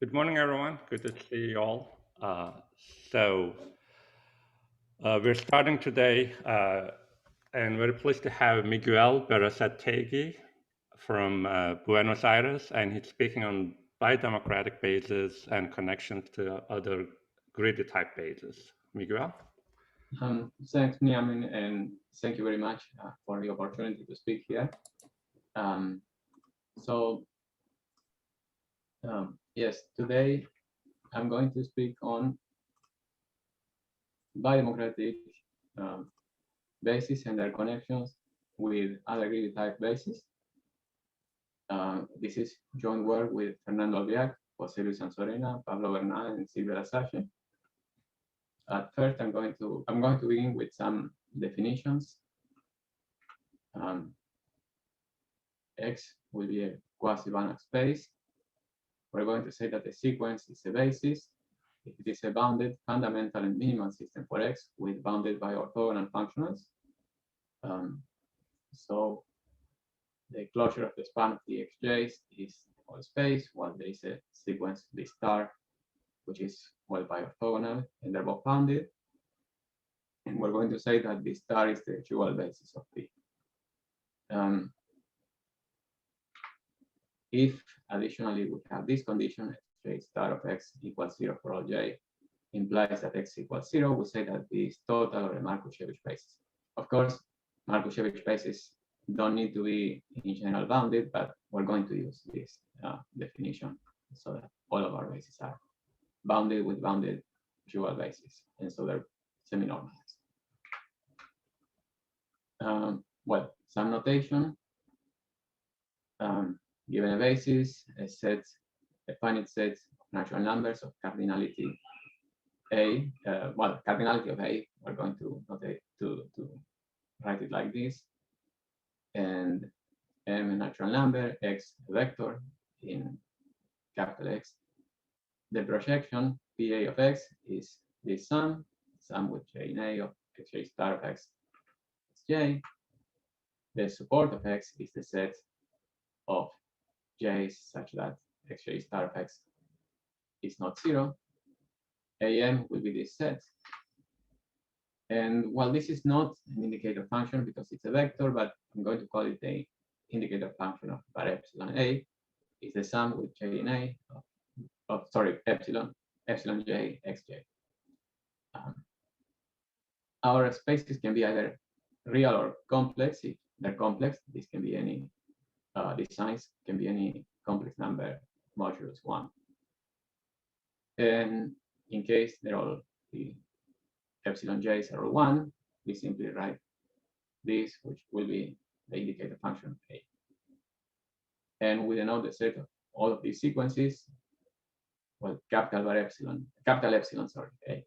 Good morning, everyone. Good to see you all. So we're starting today, and we're pleased to have Miguel Berasategui from Buenos Aires, and he's speaking on bidemocratic bases and connections to other greedy type bases. Miguel? Thanks, Niamin, and thank you very much for the opportunity to speak here. Um, so, yes, today I'm going to speak on bidemocratic um, bases and their connections with other greedy type bases. This is joint work with Fernando Albiac, Jose Luis Anzorena, Pablo Bernal, and Silvia Lasalle. At first, I'm going to begin with some definitions. X will be a quasi-Banach space. We're going to say that the sequence is a basis if it is a bounded fundamental and minimal system for X with bounded by orthogonal functionals. So the closure of the span of the xj's is all space, while there is a sequence B star, which is well by orthogonal, and they're both bounded. And we're going to say that B star is the dual basis of P. If additionally we have this condition, j star of x equals 0 for all j, implies that x equals 0, we say that this total or a Markovitch basis. Of course, Markovitch bases don't need to be in general bounded, but we're going to use this definition so that all of our bases are bounded with bounded dual bases, and so they're semi-normalized. Well, some notation. Given a basis, a finite set of natural numbers of cardinality A, cardinality of A, we're going to notate to write it like this, and M a natural number, X a vector in capital X. The projection PA of X is this sum with J in A of Xj star of X is J. The support of X is the set of J's such that Xj star of X is not 0. AM will be this set. And while this is not an indicator function because it's a vector, but I'm going to call it the indicator function of bar epsilon A, is the sum with J in A of epsilon j xj. Our spaces can be either real or complex. If they're complex, this can be any these signs can be any complex number modulus 1. And in case they're all the epsilon j's are 1, we simply write this, which will be the indicator function A. And we denote the set of all of these sequences, well, capital epsilon, A.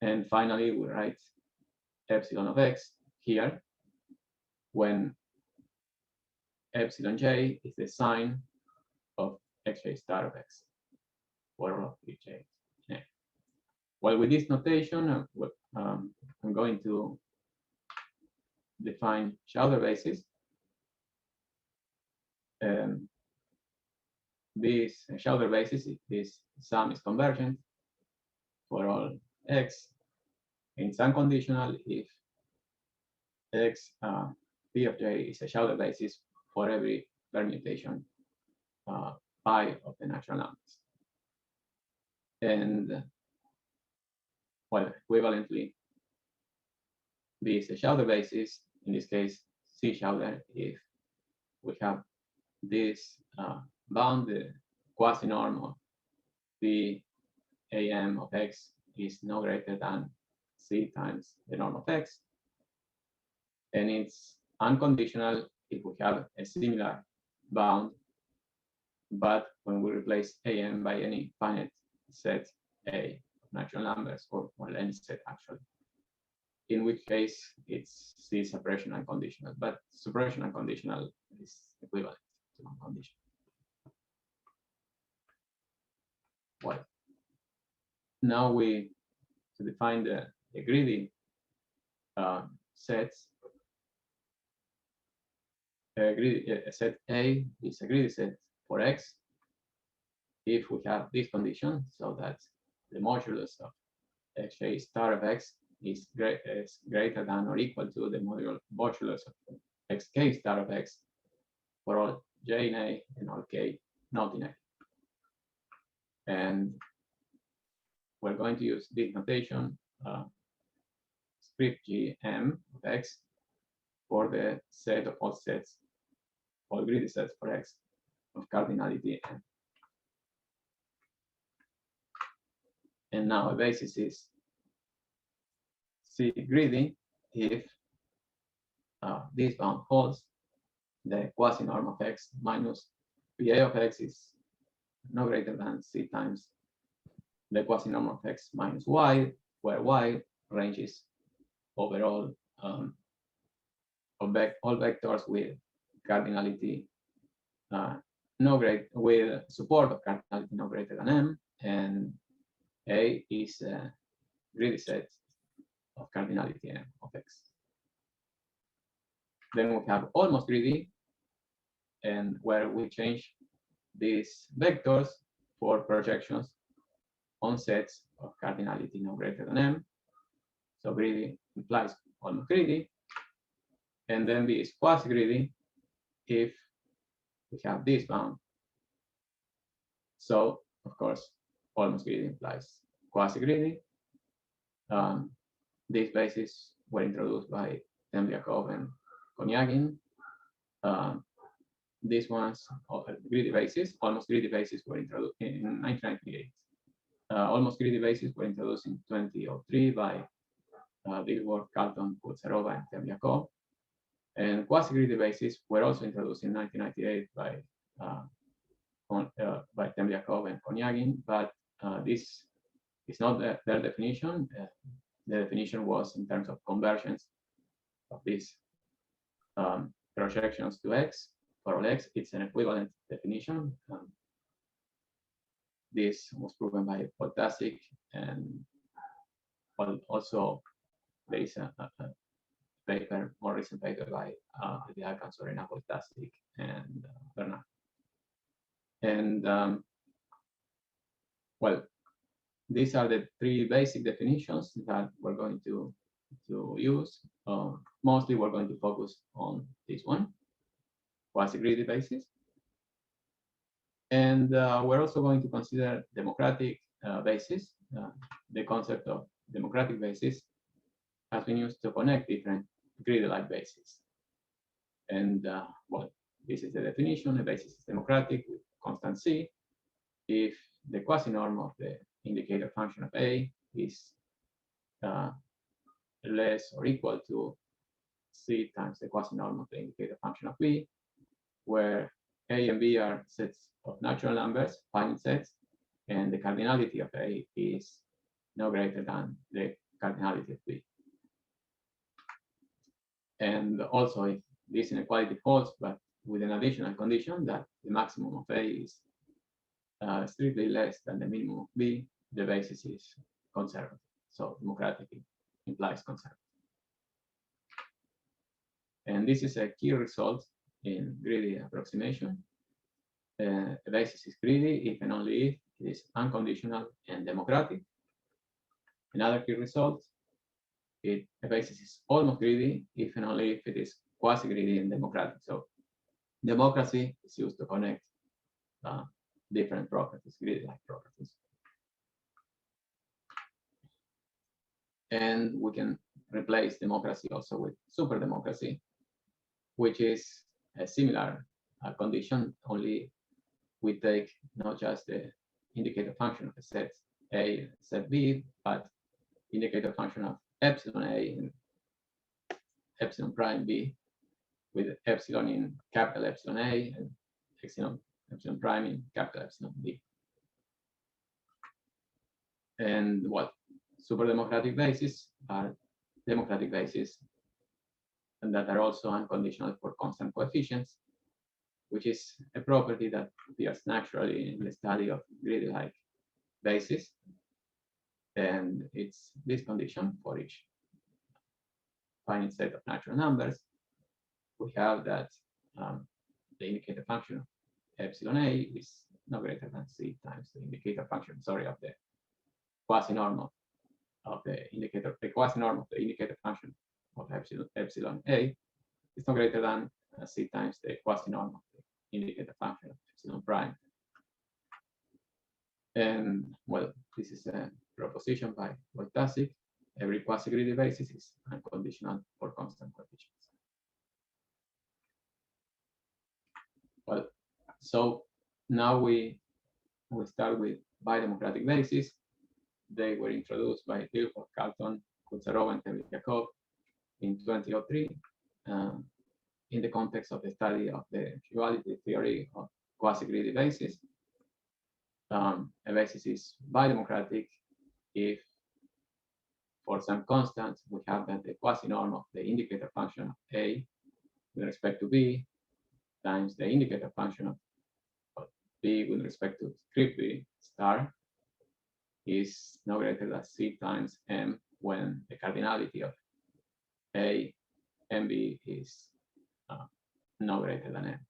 And finally, we write epsilon of X here when epsilon j is the sign of xj star of X for all of the j's. Yeah. Well, with this notation, I'm going to define Schauder basis. This Schauder basis, if this sum is convergent for all X, in some conditional if X P of J is a Schauder basis for every permutation pi of the natural numbers. And well, equivalently, this is a Schauder basis, in this case, C Schauder, if we have this bound, the quasi-norm of the AM of X is no greater than C times the norm of X. And it's unconditional if we have a similar bound, but when we replace AM by any finite set A of natural numbers, or well, any set actually, in which case it's C suppression unconditional, but suppression unconditional is equivalent to unconditional. Well, now we to define the greedy sets. Set A is a greedy set for X, if we have this condition, so that the modulus of xj star of x is greater than or equal to the modulus of xk star of x for all j in A and all k not in A. And we're going to use this notation, script gm of x, for the set of all sets, all greedy sets for x of cardinality n. And now a basis is C greedy if this bound holds, the quasi-norm of x minus PA of x is no greater than C times the quasi-norm of x minus y, where y ranges over all vectors with cardinality with support of cardinality no greater than m, and A is a greedy set of cardinality m of x. Then we have almost greedy, and where we change these vectors for projections on sets of cardinality no greater than m. So greedy implies almost greedy, and then B is quasi-greedy if we have this bound. So, of course, almost greedy implies quasi-greedy. These bases were introduced by Tembyakov and Konyagin. These ones, greedy bases, almost greedy bases, were introduced in 1998. Almost greedy bases were introduced in 2003 by Billworth, Carlton, Kutsarova, and Tembyakov. And quasi-greedy bases were also introduced in 1998 by Tembyakov and Konyagin, but this is not their definition. The definition was in terms of conversions of these projections to x. For all x, it's an equivalent definition. This was proven by Poltasik, and also there is a paper, more recent paper by Vidiakan, Sorina, Poltasik, and Bernard. And well, these are the three basic definitions that we're going to use. Mostly we're going to focus on this one, quasi-greedy basis. And we're also going to consider democratic basis. The concept of democratic basis has been used to connect different greedy-like bases. And well, this is the definition. A basis is democratic with constant C if the quasi-norm of the indicator function of A is less or equal to C times the quasi-norm of the indicator function of B, where A and B are sets of natural numbers, finite sets, and the cardinality of A is no greater than the cardinality of B. And also, if this inequality holds, but with an additional condition that the maximum of A is strictly less than the minimum of B, the basis is conservative. So democratic implies conservative. And this is a key result in greedy approximation. A basis is greedy if and only if it is unconditional and democratic. Another key result, a basis is almost greedy if and only if it is quasi-greedy and democratic. So democracy is used to connect different properties, greedy-like properties. And we can replace democracy also with super democracy, which is a similar condition, only we take not just the indicator function of a set A, set B, but indicator function of epsilon A and epsilon prime B, with epsilon in capital Epsilon A and epsilon prime in capital Epsilon B. And what super democratic bases are democratic bases and that are also unconditional for constant coefficients, which is a property that appears naturally in the study of greedy-like bases. And it's this condition for each finite set of natural numbers. We have that the indicator function epsilon A is no greater than C times the indicator function, sorry, of the quasi-norm of the indicator, the quasi-norm of the indicator function of epsilon A is no greater than C times the quasi-norm of the indicator function of epsilon prime. And well, this is a proposition by Wojtaszek. Every quasi-greedy basis is unconditional for constant coefficients. Well, so now we start with bidemocratic bases. They were introduced by Ilford, Carlton, Kutsarov, and Temryakov in 2003 in the context of the study of the duality theory of quasi-greedy bases. A basis is bidemocratic if, for some constant, we have that the quasi-norm of the indicator function of A with respect to B times the indicator function of B with respect to script B star is no greater than C times M when the cardinality of A and B is no greater than M.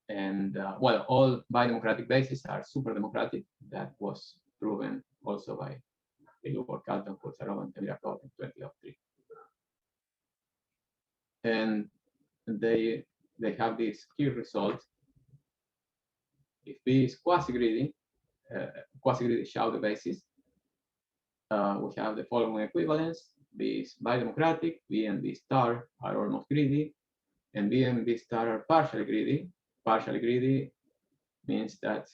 And well, all bidemocratic bases are superdemocratic. That was proven also by Ilford, Carlton, Kutsarov, and Temryakov in 2003. And they have this key result. If B is quasi-greedy Schauder basis, we have the following equivalence. B is bidemocratic, B and B star are almost greedy, and B and B star are partially greedy. Partially greedy means that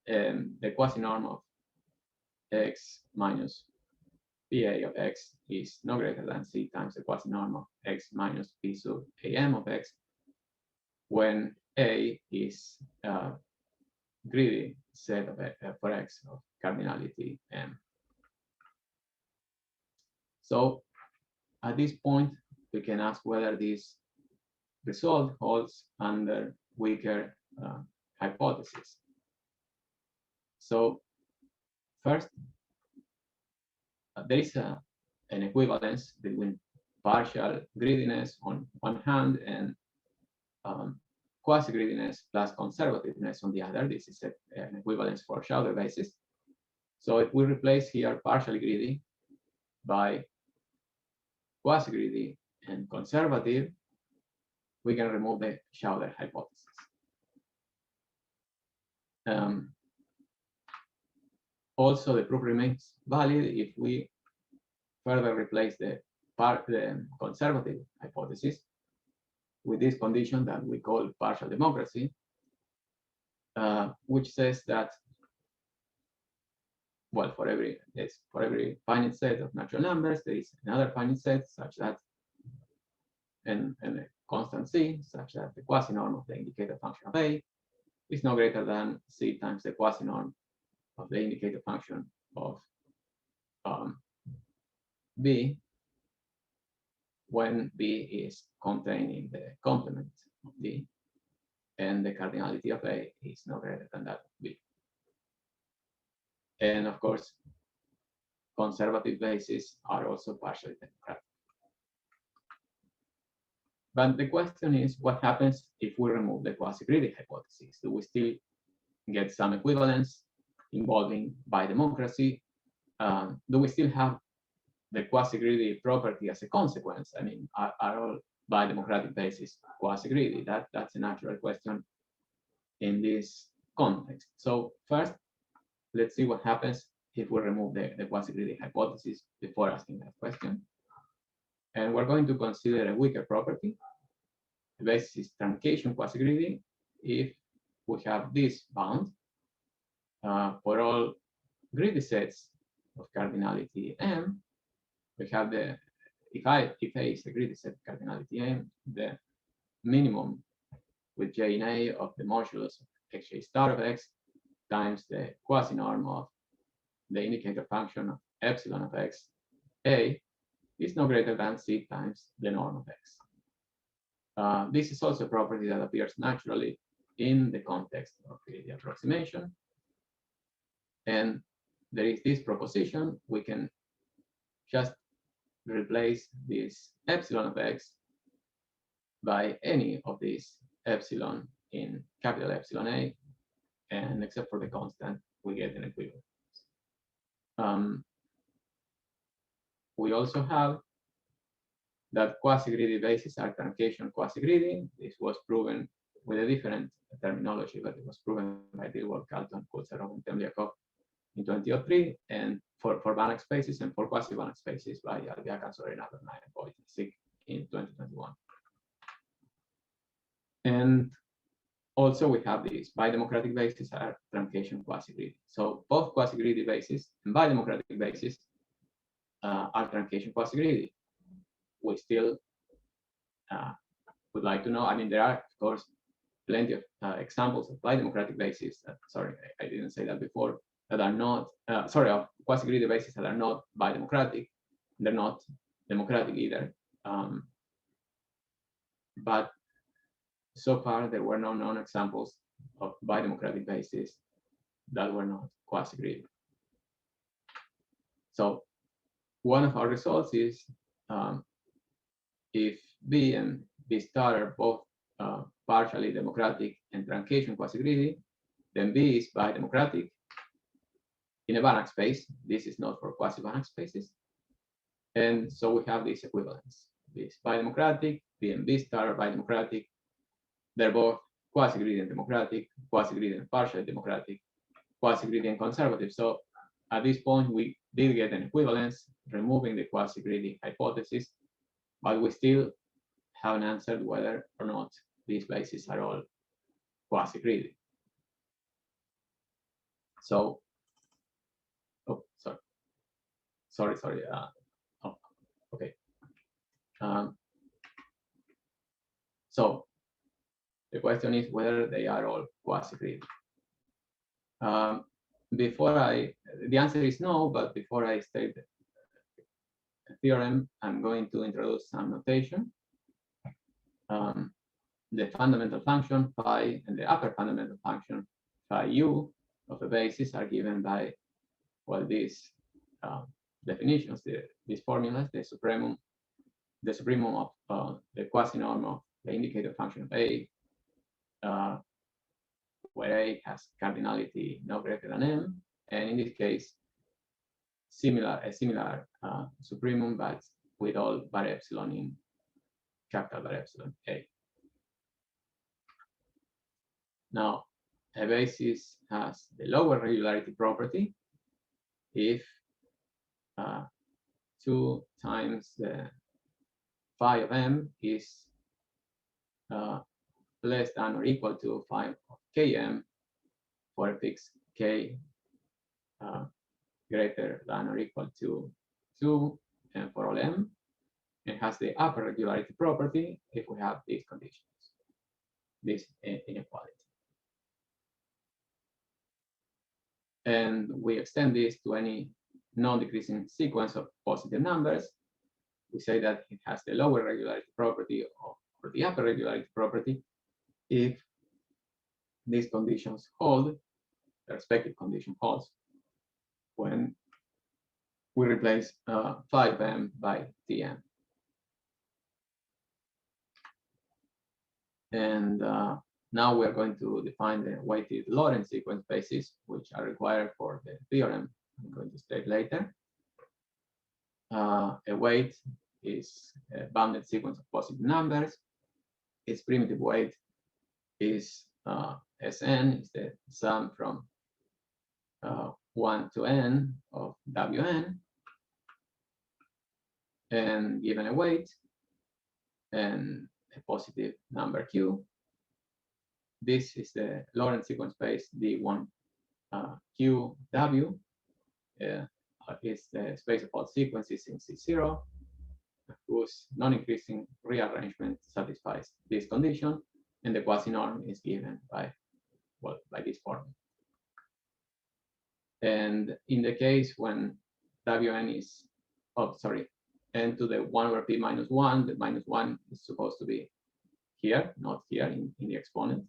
the quasi-norm of x minus PA of x is no greater than C times the quasi-norm of x minus P sub AM of x when A is greedy set of for x of cardinality M. So at this point, we can ask whether this result holds under weaker hypothesis. So first, there is an equivalence between partial greediness on one hand and quasi-greediness plus conservativeness on the other. This is an equivalence for Schauder basis. So if we replace here partially greedy by quasi-greedy and conservative, we can remove the Schauder hypothesis. Also, the proof remains valid if we further replace the conservative hypothesis with this condition that we call partial democracy, which says that, well, for every finite set of natural numbers, there is another finite set such that, and a constant C, such that the quasi-norm of the indicator function of A is no greater than C times the quasi-norm of the indicator function of B when B is contained in the complement of D, and the cardinality of A is no greater than that of B. And of course, conservative bases are also partially democratic. But the question is, what happens if we remove the quasi-greedy hypothesis? Do we still get some equivalence involving bidemocracy? Do we still have the quasi-greedy property as a consequence? I mean, are all bidemocratic bases quasi-greedy? That's a natural question in this context. So first, let's see what happens if we remove the quasi-greedy hypothesis before asking that question. And we're going to consider a weaker property. The basis is truncation quasi-greedy if we have this bound for all greedy sets of cardinality M. We have the, if A is a greedy set of cardinality M, the minimum with J in A of the modulus of xj star of x times the quasi-norm of the indicator function of epsilon of x, A, is no greater than C times the norm of x. This is also a property that appears naturally in the context of greedy approximation. And there is this proposition. We can just replace this epsilon of x by any of these epsilon in capital epsilon A, and except for the constant, we get an equivalence. We also have that quasi-greedy bases are truncation quasi-greedy. This was proven with a different terminology, but it was proven by Dilworth, Galton, Kucherov, and Temliakov in 2003, and for Banach spaces and for quasi-Banach spaces by Albiac, Sorena, Bernay, and Wojcik in 2021. And also we have these bidemocratic bases are truncation quasi-greedy. So both quasi-greedy bases and bidemocratic bases are truncation quasi-greedy. We still would like to know, I mean, there are, of course, plenty of examples of bidemocratic bases that, sorry, I didn't say that before, that are not, sorry, of quasi-greedy bases that are not bidemocratic. They're not democratic either. But so far, there were no known examples of bidemocratic bases that were not quasi-greedy. So one of our results is if B and B star are both partially democratic and truncation quasi-greedy, then B is bidemocratic in a Banach space. This is not for quasi-Banach spaces. And so we have this equivalence. B is bidemocratic, B and B star are bidemocratic. They're both quasi-greedy and democratic, quasi-greedy and partially democratic, quasi-greedy and conservative. So at this point, we did get an equivalence, removing the quasi-greedy hypothesis, but we still haven't answered whether or not these bases are all quasi-greedy. So, oh, sorry. Oh, okay. So the question is whether they are all quasi-greedy. The answer is no, but before I state the theorem, I'm going to introduce some notation. The fundamental function phi and the upper fundamental function phi u of a basis are given by, well, these definitions, these formulas, the supremum of the quasi-norm of the indicator function of A, where A has cardinality no greater than M, and in this case, a similar supremum, but with all bar epsilon in capital bar epsilon A. Now, a basis has the lower regularity property if 2 times the phi of M is less than or equal to phi of Km for a fixed K greater than or equal to 2 and for all M. It has the upper regularity property if we have these conditions, this inequality. And we extend this to any non-decreasing sequence of positive numbers. We say that it has the lower regularity property or the upper regularity property if these conditions hold, the respective condition holds, when we replace 5m by Tm. And now we're going to define the weighted Lorentz sequence basis, which are required for the theorem I'm going to state later. A weight is a bounded sequence of positive numbers. Its primitive weight is Sn, is the sum from 1 to n of Wn, and given a weight and a positive number q. This is the Lorentz sequence space D1 QW. Is the space of all sequences in C0 whose non-increasing rearrangement satisfies this condition, and the quasi-norm is given by, well, by this formula. And in the case when Wn is, n to the 1 over p minus 1, the minus 1 is supposed to be here, not here in the exponent.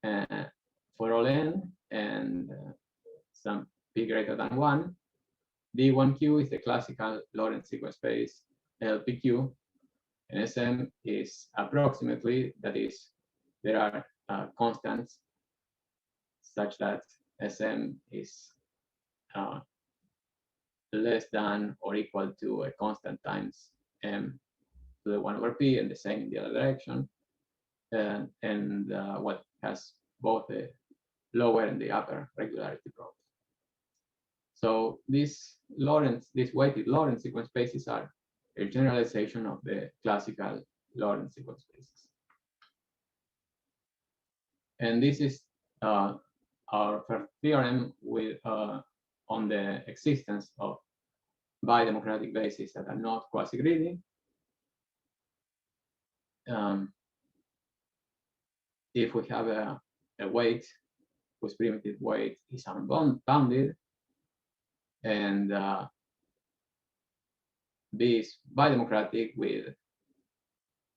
For all n and some p greater than 1, D1Q is the classical Lorentz sequence space LPQ, And Sm is approximately, that is, there are constants such that Sm is less than or equal to a constant times m to the 1 over p, and the same in the other direction. And what has both the lower and the upper regularity property. So these weighted Lorentz sequence spaces are a generalization of the classical Lorentz sequence spaces. And this is our first theorem with on the existence of bidemocratic bases that are not quasi-greedy. If we have a weight whose primitive weight is unbounded, and B is bidemocratic with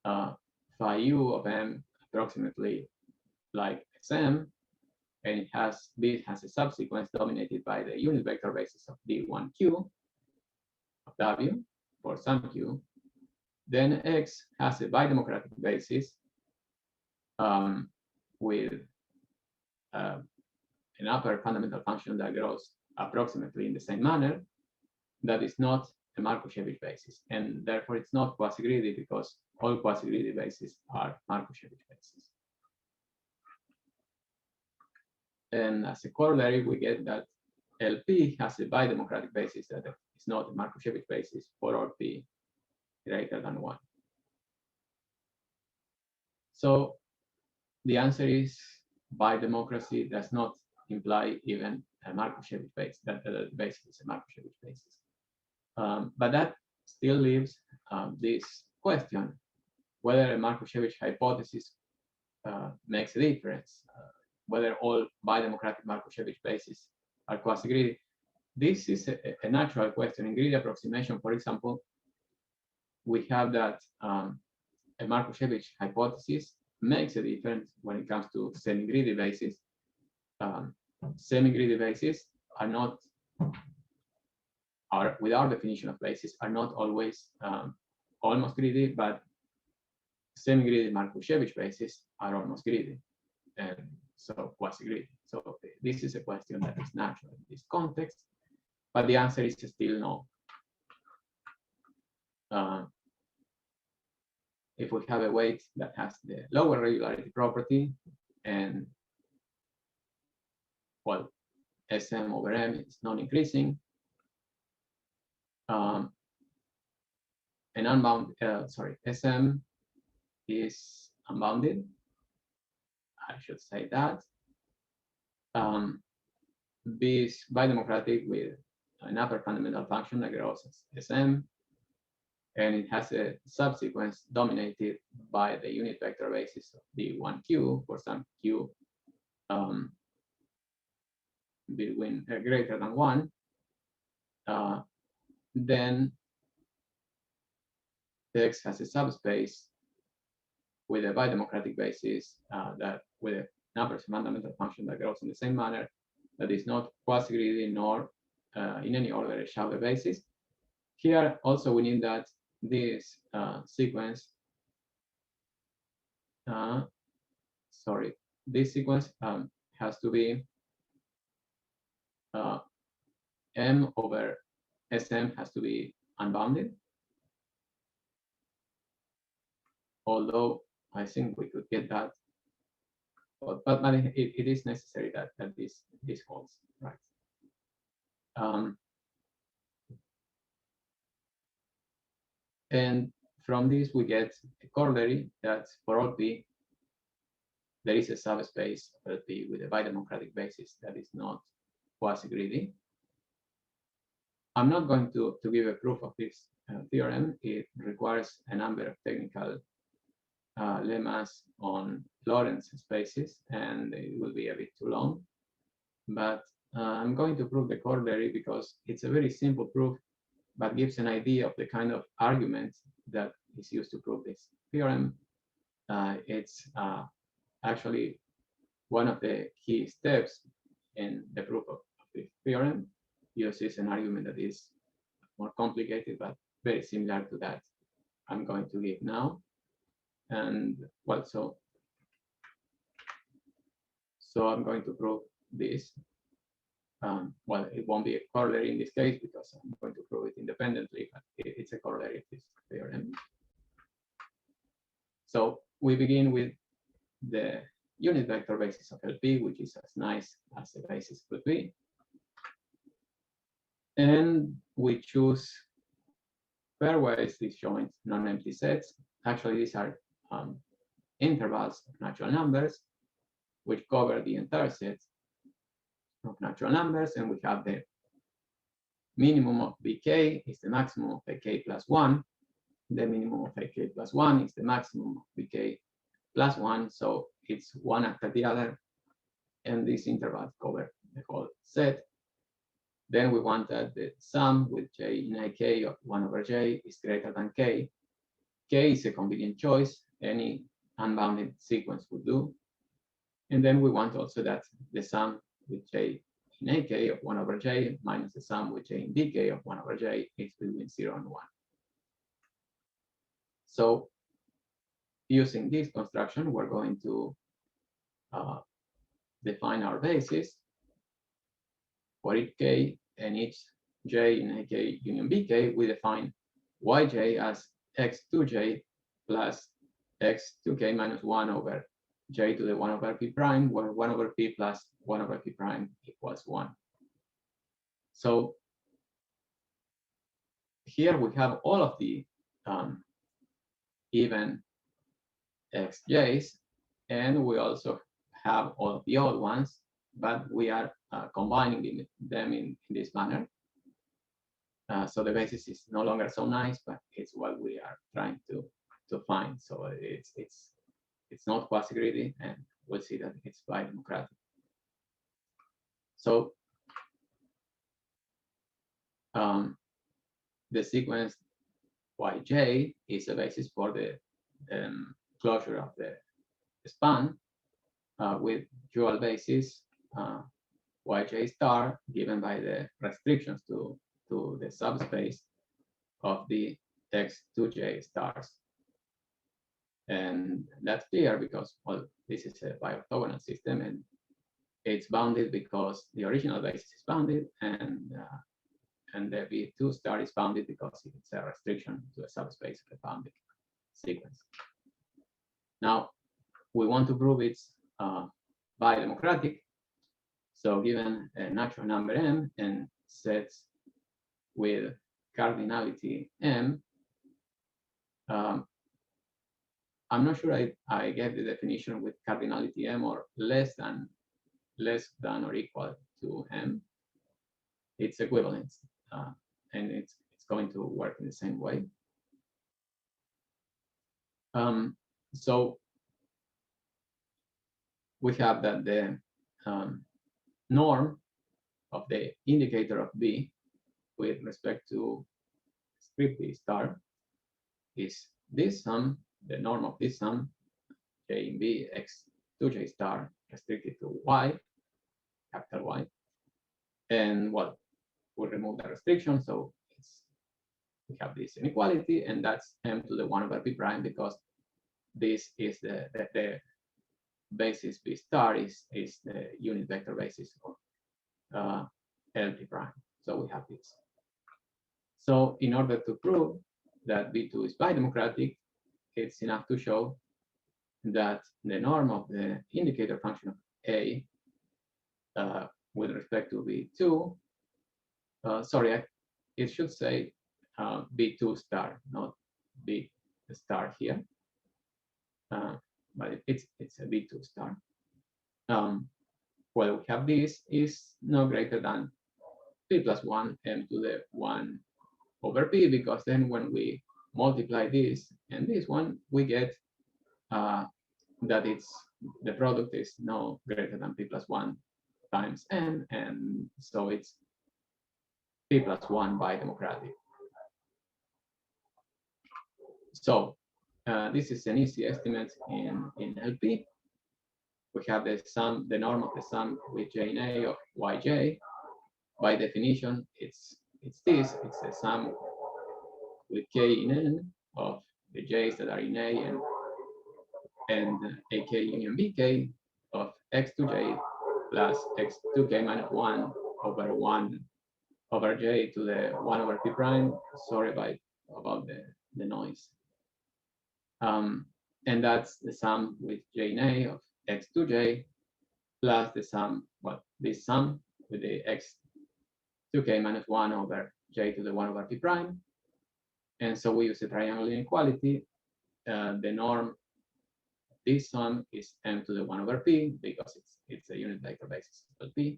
phi u of m approximately like Sm, and B has a subsequence dominated by the unit vector basis of D1Q of W for some Q, then X has a bidemocratic basis with an upper fundamental function that grows approximately in the same manner. That is not a Markovitch basis, and therefore it's not quasi-greedy because all quasi-greedy bases are Markovitch bases. And as a corollary, we get that LP has a bidemocratic basis that is not a Markovitch basis for all p greater than 1. So the answer is bidemocracy does not imply even a Markovitch basis, that the basis is a Markovitch basis. But that still leaves this question, whether a Markovitch hypothesis makes a difference, whether all bidemocratic Markovitch bases are quasi-greedy. This is a natural question. In greedy approximation, for example, we have that a Markovitch hypothesis makes a difference when it comes to semi-greedy bases. Semi-greedy bases are with our definition of basis are not always almost greedy, but semi-greedy Markovitch bases are almost greedy, and so quasi-greedy. So this is a question that is natural in this context, but the answer is still no. If we have a weight that has the lower regularity property, and well, Sm over m is non-increasing, and Sm is unbounded. I should say that. B is bidemocratic with an upper fundamental function that grows as Sm, and it has a subsequence dominated by the unit vector basis of D1Q for some Q between greater than 1. Then X has a subspace with a bidemocratic basis that with an upper fundamental function that grows in the same manner, that is not quasi-greedy nor in any order a Schauder basis. Here also we need that this sequence, this sequence has to be m over Sm has to be unbounded. Although I think we could get that, but it is necessary that this holds, right? And from this we get a corollary that for all p there is a subspace of LP with a bidemocratic basis that is not quasi-greedy. I'm not going to give a proof of this theorem. It requires a number of technical lemmas on Lorentz spaces, and it will be a bit too long. But I'm going to prove the corollary because it's a very simple proof, but gives an idea of the kind of argument that is used to prove this theorem. It's actually one of the key steps in the proof of this theorem. Uses an argument that is more complicated, but very similar to that I'm going to give now. And well, so I'm going to prove this. Well, it won't be a corollary in this case because I'm going to prove it independently, but it's a corollary of this theorem. So we begin with the unit vector basis of LP, which is as nice as the basis could be. And we choose pairwise disjoint non-empty sets. Actually, these are intervals of natural numbers, which cover the entire set of natural numbers, and we have the minimum of bk is the maximum of ak plus 1. The minimum of ak plus 1 is the maximum of bk plus 1, so it's one after the other, and these intervals cover the whole set. Then we want that the sum with j in ak of 1 over j is greater than k. K is a convenient choice, any unbounded sequence would do. And then we want also that the sum with j in ak of 1 over j minus the sum with j in bk of 1 over j is between 0 and 1. So using this construction, we're going to define our basis for each k and each j in ak union bk. We define yj as x2j plus x2k minus 1 over j to the 1 over p prime, where 1 over p plus 1 over p prime equals 1. So here we have all of the even xj's, and we also have all of the odd ones, but we are combining them in this manner. So the basis is no longer so nice, but it's what we are trying to find. So it's not quasi-greedy, and we'll see that it's Bidemocratic. So the sequence yj is a basis for the closure of the span with dual basis yj star given by the restrictions to the subspace of the x2j stars. And that's clear because, well, this is a bi-orthogonal system, and it's bounded because the original basis is bounded, and the V2 star is bounded because it's a restriction to a subspace of a bounded sequence. Now, we want to prove it's Bidemocratic. So given a natural number m and sets with cardinality m, I'm not sure I gave the definition with cardinality m or less than or equal to m. It's equivalence, and it's going to work in the same way. So we have that the norm of the indicator of b with respect to script b star is this sum, the norm of this sum, j in b x2j star restricted to y, capital Y. And well, we remove the restriction, so we have this inequality, and that's m to the 1 over p prime because this is the basis b star is the unit vector basis of LP prime. So we have this. So in order to prove that B2 is Bidemocratic, it's enough to show that the norm of the indicator function of A with respect to B2, sorry, it should say B2 star, not B star here, but it's a B2 star. Well, we have this is no greater than p plus 1 m to the 1 over p, because then when we multiply this and this one, we get that the product is no greater than p plus 1 times m, and so it's p plus 1 Bidemocratic. So this is an easy estimate in LP. We have the sum, the norm of the sum with j in a of yj. By definition, it's this. It's a sum with k in n of the j's that are in A and AK union BK of x2j plus x2k minus 1 over 1 over j to the 1 over p prime. Sorry about the noise. And that's the sum with j in A of x2j plus the sum, well, this sum with the x2k minus 1 over j to the 1 over p prime. And so we use the triangle inequality. The norm, this sum is m to the 1 over p because it's a unit vector basis of p.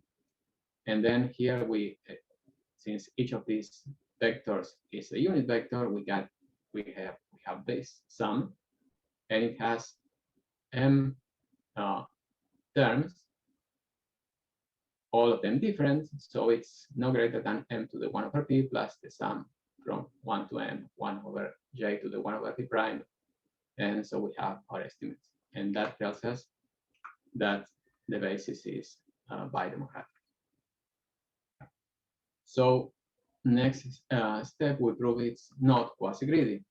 And then here we, since each of these vectors is a unit vector, we have this sum, and it has m terms, all of them different, so it's no greater than m to the 1 over p plus the sum from 1 to m, 1 over j to the 1 over p prime. And so we have our estimates. And that tells us that the basis is bidemocratic. So next step, we prove it's not quasi-greedy.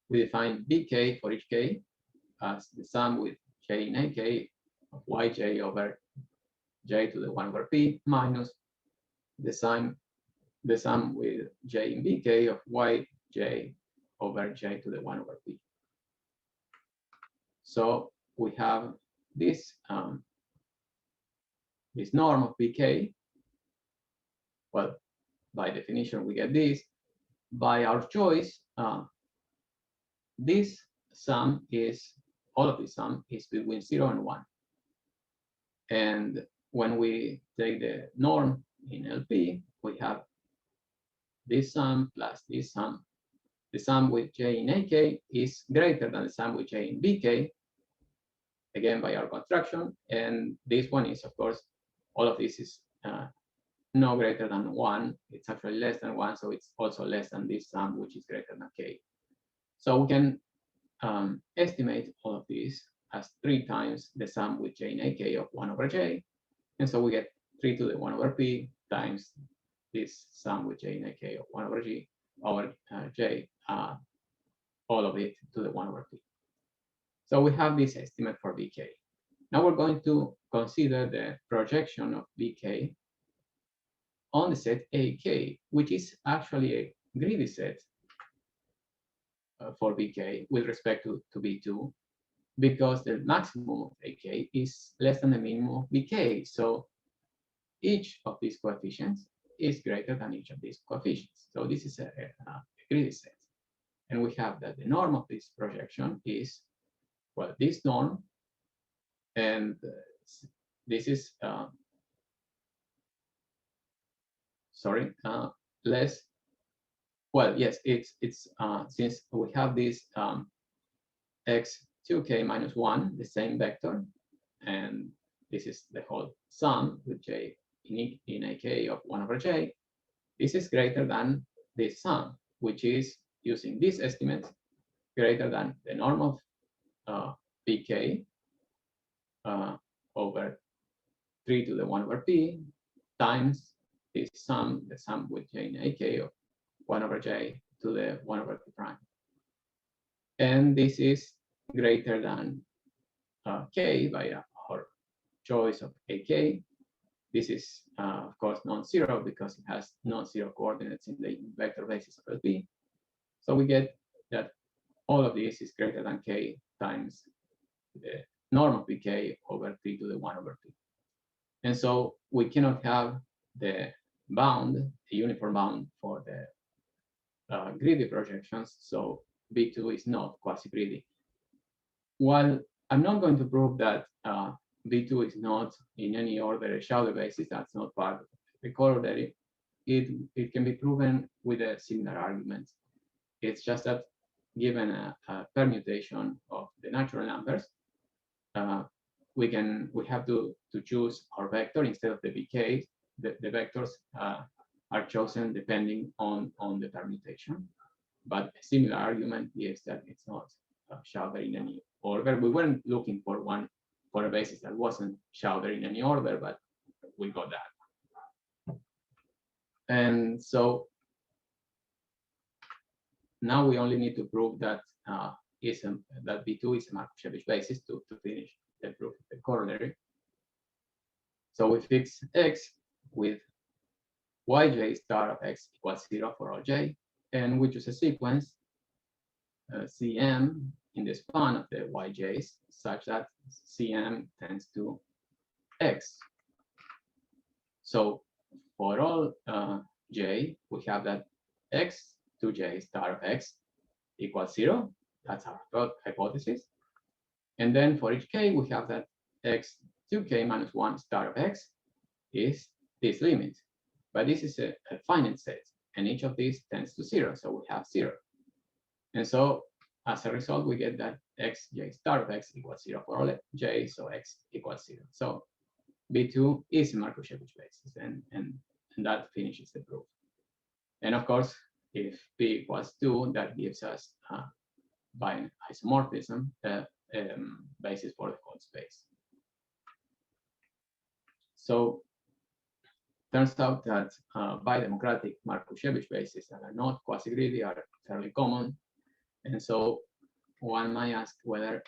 We define bk for each k as the sum with j in ak of yj over j to the 1 over p minus the sum with j in bk of yj over j to the 1 over p. So we have this this norm of bk. Well, by definition, we get this. By our choice, this sum is, all of this sum is between 0 and 1. And when we take the norm in LP, we have this sum plus this sum. The sum with j in AK is greater than the sum with j in BK, again by our construction. And this one is, of course, all of this is no greater than 1. It's actually less than 1, so it's also less than this sum, which is greater than k. So we can estimate all of these as 3 times the sum with j in AK of 1 over j. And so we get 3 to the 1 over p times this sum with j in AK of 1 over g over j, all of it to the 1 over p. So we have this estimate for bk. Now we're going to consider the projection of bk on the set AK, which is actually a greedy set for bk with respect to b2, because the maximum of AK is less than the minimum of bk. So each of these coefficients is greater than each of these coefficients. So this is a greedy set. And we have that the norm of this projection is, well, this norm, and this is, less, well, yes, it's since we have this x2k minus 1, the same vector, and this is the whole sum with j in AK of 1 over j, this is greater than this sum, which is, using this estimate, greater than the norm of bk over 3 to the 1 over p times this sum, the sum with j in AK of 1 over j to the 1 over p prime. And this is greater than k by our choice of AK. This is, of course, non-zero because it has non-zero coordinates in the vector basis of LP. So we get that all of this is greater than k times the norm of bk over 3 to the 1 over p. And so we cannot have the bound, the uniform bound for the greedy projections. So B2 is not quasi-greedy. While I'm not going to prove that B2 is not in any order a shadow basis, that's not part of the corollary, it can be proven with a similar argument. It's just that given a permutation of the natural numbers, we have to choose our vector instead of the BK. The vectors are chosen depending on the permutation. But a similar argument is that it's not shadow in any order. We weren't looking for a basis that wasn't shadow in any order, but we got that. And so now we only need to prove that that B2 is a Markovitch basis to finish the proof of the corollary. So we fix X with yj star of X equals 0 for all j, and we choose a sequence Cm in the span of the yj's such that Cm tends to X. So for all j, we have that X to j star of X equals 0. That's our hypothesis. And then for each k, we have that X to k minus 1 star of X is this limit. But this is a finite set, and each of these tends to 0, so we have 0. And so as a result, we get that xj star of X equals 0 for all j, so X equals 0. So B2 is a Markovitch basis, and that finishes the proof. And of course, if P equals 2, that gives us by isomorphism basis for the whole space. So turns out that bidemocratic Markovitch bases that are not quasi-greedy are fairly common. And so one might ask whether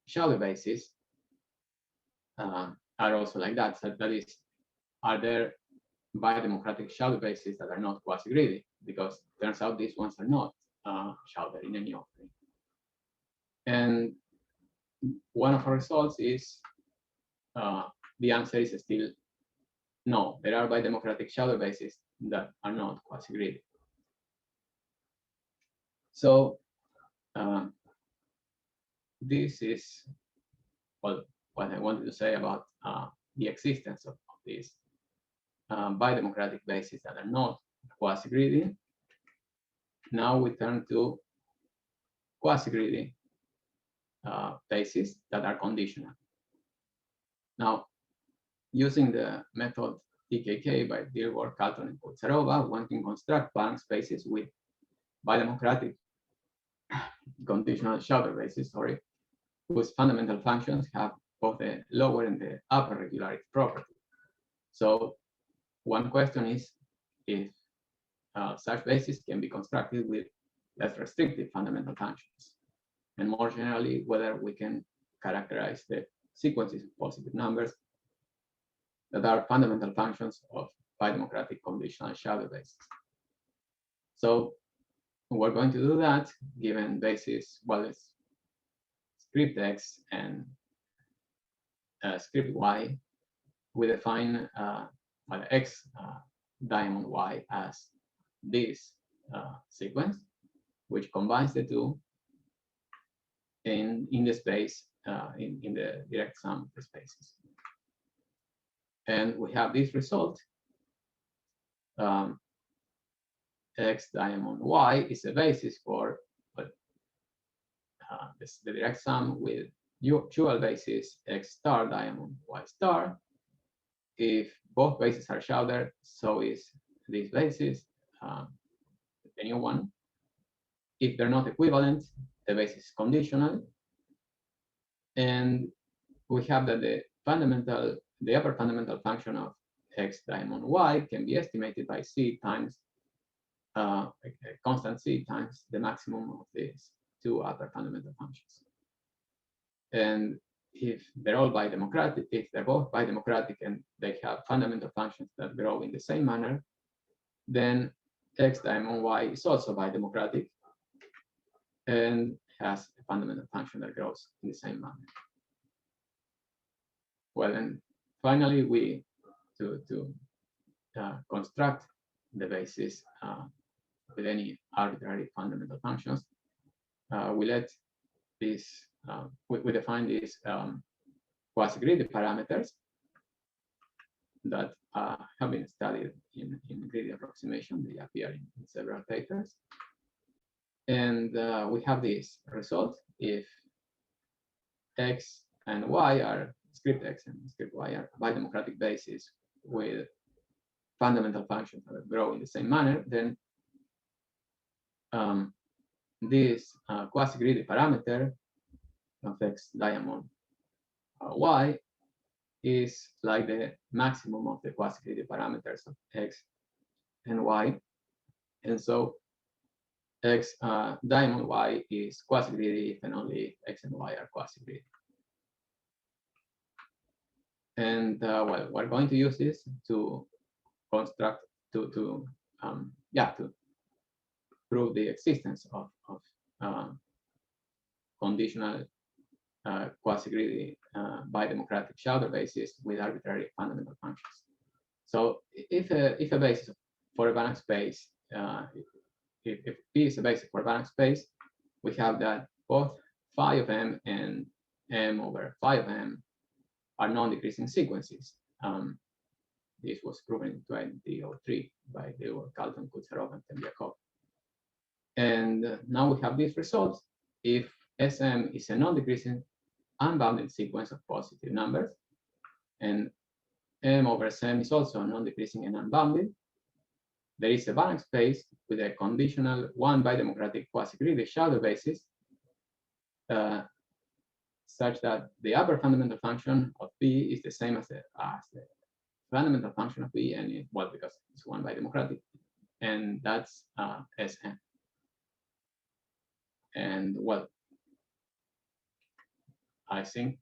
shadow bases are also like that. So that is, are there bidemocratic shadow bases that are not quasi-greedy? Because it turns out these ones are not shadow in any offering. And one of our results is the answer is still no. There are bidemocratic shadow bases that are not quasi-greedy. So this is what I wanted to say about the existence of these bidemocratic bases that are not quasi-greedy. Now we turn to quasi-greedy bases that are conditional. Now, using the method TKK by Dilworth, Calton, and Kutsarova, one can construct Banach spaces with bidemocratic conditional shadow bases, whose fundamental functions have both the lower and the upper regularity property. So one question is if such bases can be constructed with less restrictive fundamental functions, and more generally, whether we can characterize the sequences of positive numbers that are fundamental functions of bidemocratic conditional shadow bases. So we're going to do that given basis, well, it's script X and script Y. We define X diamond Y as this sequence, which combines the two in the space, in the direct sum of the spaces. And we have this result. X diamond Y is a basis for the direct sum with dual basis X star diamond Y star. If both bases are shadowed, so is this basis, the new one. If they're not equivalent, the basis is conditional. And we have that the upper fundamental function of X diamond Y can be estimated by C times a constant C times the maximum of these two upper fundamental functions. And if they're all bidemocratic, if they're both bidemocratic and they have fundamental functions that grow in the same manner, then X diamond Y is also bidemocratic and has a fundamental function that grows in the same manner. Well, and finally, we to construct the basis with any arbitrary fundamental functions, we let this we define these quasi-greedy parameters that have been studied in greedy approximation. They appear in several papers. And we have this result if X and Y are script X and script Y are bidemocratic bases with fundamental functions that grow in the same manner, then this quasi-greedy parameter of X diamond Y is like the maximum of the quasi-greedy parameters of X and Y. And so X diamond Y is quasi-greedy if and only X and Y are quasi-greedy. And well, we're going to use this to construct to prove the existence of conditional quasi-greedy bidemocratic Schauder bases with arbitrary fundamental functions. So if a basis for a Banach space, if P is a basis for a Banach space, we have that both phi of M and M over phi of M are non-decreasing sequences. This was proven in 2003 by Leo, Carlton, Kutsarov, and Tembyakov. And now we have these results. If Sm is a non-decreasing unbounded sequence of positive numbers, and M over Sm is also non-decreasing and unbounded, there is a Banach space with a conditional one bidemocratic quasi-greedy Schauder basis such that the upper fundamental function of P is the same as the fundamental function of P, and well, because it's one bidemocratic, and that's Sm. And well, I think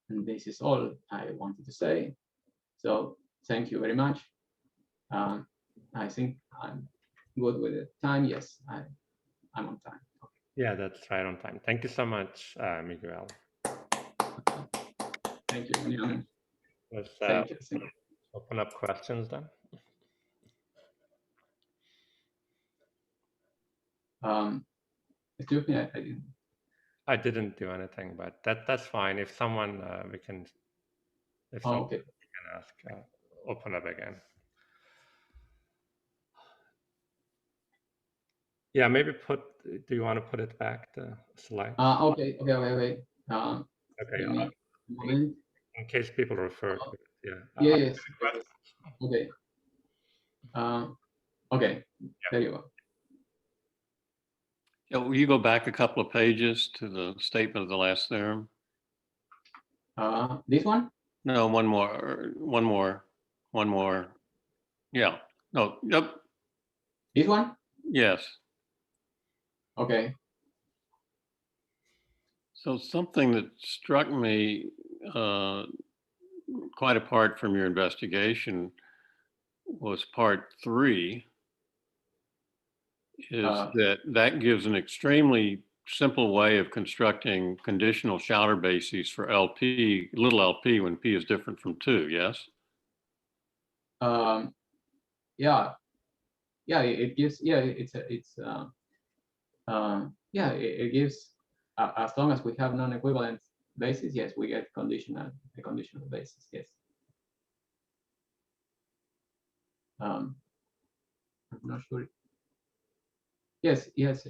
this is all I wanted to say. So thank you very much. I think I'm good with the time. Yes, I'm on time. Okay. Yeah, that's right on time. Thank you so much, Miguel. Thank you, Leon. Let's Thank you. open up questions then. Excuse me, I didn't. I didn't do anything, but that's fine. If someone we can, if someone Okay. can ask, open up again. Yeah, maybe do you want to put it back, the slide? Okay. Okay. Give me a moment. In case people refer to it, yeah. Yes. Okay. Okay. Yeah. There you go. Yeah, will you go back a couple of pages to the statement of the last theorem? This one? No, one more. Yeah. No. Yep. This one? Yes. Okay. So something that struck me quite apart from your investigation was part 3 is that gives an extremely simple way of constructing conditional Schauder bases for LP, little LP, when P is different from 2, yes? Yeah. It gives, it gives, as long as we have non-equivalent bases, yes, we get a conditional basis, yes. I'm not sure. Yes, it's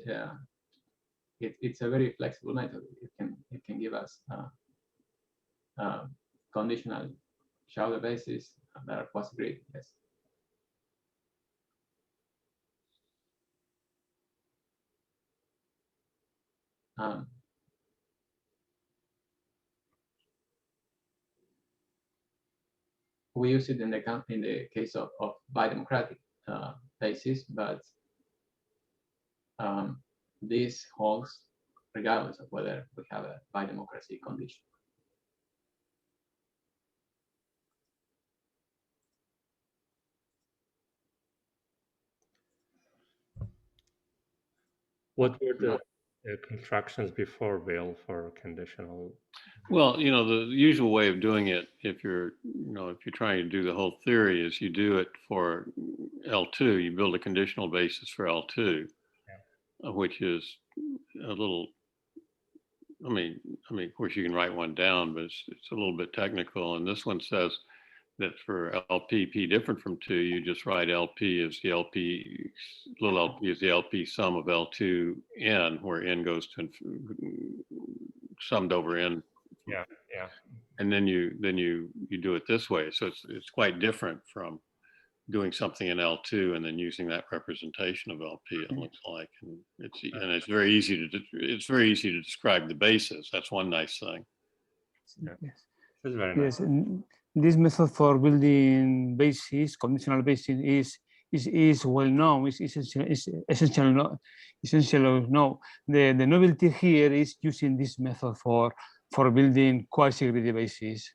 a very flexible method. It can give us conditional Schauder bases that are quasi-greedy, yes. We use it in the case of bidemocratic bases, but this holds regardless of whether we have a bidemocracy condition. What were the constructions before Weyl for conditional? Well, the usual way of doing it, if you're trying to do the whole theory, is you do it for L2. You build a conditional basis for L2, which is a little. I mean, of course, you can write one down, but it's a little bit technical. And this one says that for LP P different from 2, you just write LP as the LP, little LP is the LP sum of L2 n, where n goes to summed over n. Yeah. And then you do it this way. So it's quite different from doing something in L2 and then using that representation of LP. It looks like, and it's very easy to describe the basis. That's one nice thing. Yeah. This is very nice. Yes, and this method for building bases, conditional bases, is is well known, is essential known. The novelty here is using this method for building quasi-greedy bases.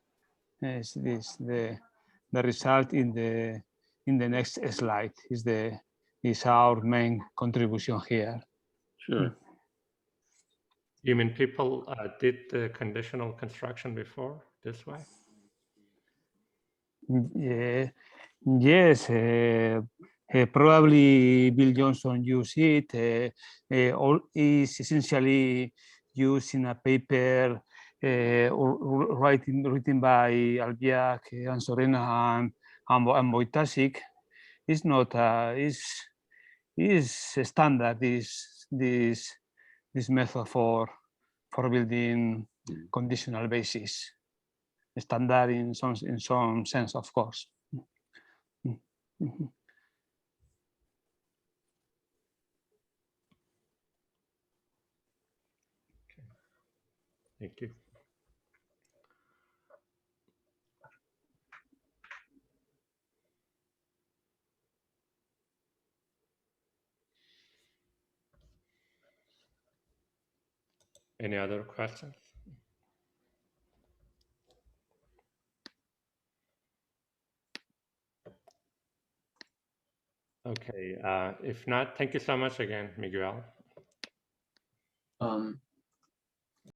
Is this the result in the next slide is our main contribution here. Sure. You mean people did the conditional construction before this way? Yeah, yes, probably Bill Johnson used it. All is essentially used in a paper written by Albiac and Sorena and Wojtaszek. It's not is standard this method for building conditional basis. Standard in some sense, of course. Thank you. Any other questions? Okay, if not, thank you so much again, Miguel.